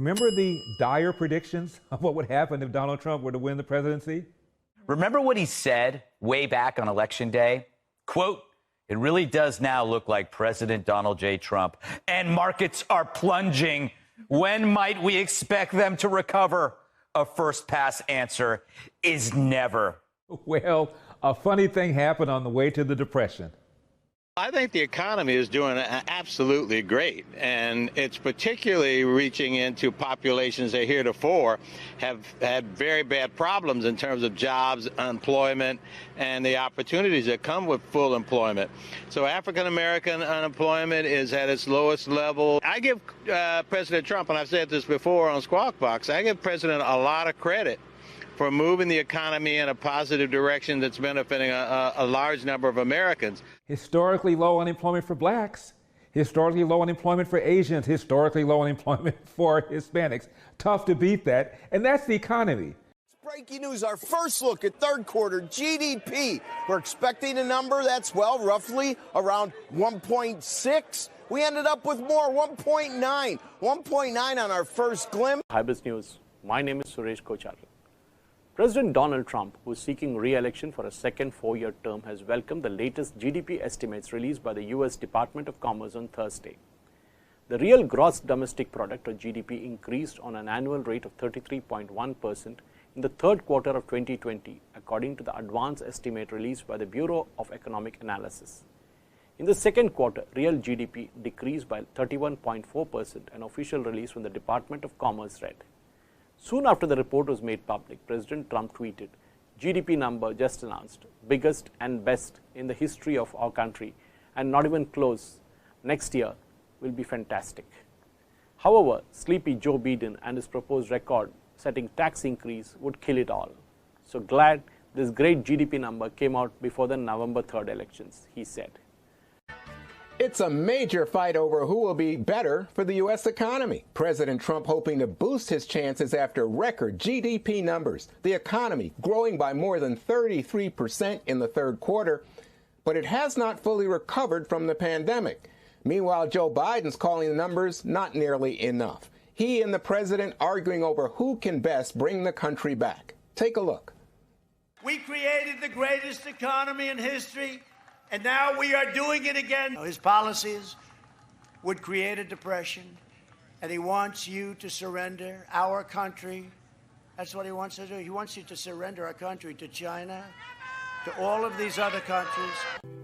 Remember the dire predictions of what would happen if Donald Trump were to win the presidency? Remember what he said way back on Election Day? Quote, "It really does now look like President Donald J. Trump, and markets are plunging. When might we expect them to recover?" A first pass answer is never. Well, a funny thing happened on the way to the Depression. I think the economy is doing absolutely great, and it's particularly reaching into populations that heretofore have had very bad problems in terms of jobs, unemployment, and the opportunities that come with full employment. So African American unemployment is at its lowest level. I give President Trump, and I've said this before on Squawk Box, I give President a lot of credit for moving the economy in a positive direction that's benefiting a large number of Americans. Historically low unemployment for blacks, historically low unemployment for Asians, historically low unemployment for Hispanics. Tough to beat that, and that's the economy. Breaking news, our first look at third quarter GDP. We're expecting a number that's, well, roughly around 1.6. We ended up with more, 1.9. 1.9 on our first glimpse. Hybris News. My name is Suresh Kochar. President Donald Trump, who is seeking re-election for a second four-year term, has welcomed the latest GDP estimates released by the U.S. Department of Commerce on Thursday. The real gross domestic product, or GDP, increased on an annual rate of 33.1% in the third quarter of 2020, according to the advance estimate released by the Bureau of Economic Analysis. In the second quarter, real GDP decreased by 31.4%, an official release from the Department of Commerce read. Soon after the report was made public, President Trump tweeted, "GDP number just announced, biggest and best in the history of our country, and not even close. Next year will be fantastic." However, sleepy Joe Biden and his proposed record-setting tax increase would kill it all. "So glad this great GDP number came out before the November 3rd elections," he said. It's a major fight over who will be better for the U.S. economy. President Trump hoping to boost his chances after record GDP numbers. The economy growing by more than 33% in the third quarter, but it has not fully recovered from the pandemic. Meanwhile, Joe Biden's calling the numbers not nearly enough. He and the president arguing over who can best bring the country back. Take a look. We created the greatest economy in history, and now we are doing it again. His policies would create a depression, and he wants you to surrender our country. That's what he wants to do. He wants you to surrender our country to China, to all of these other countries.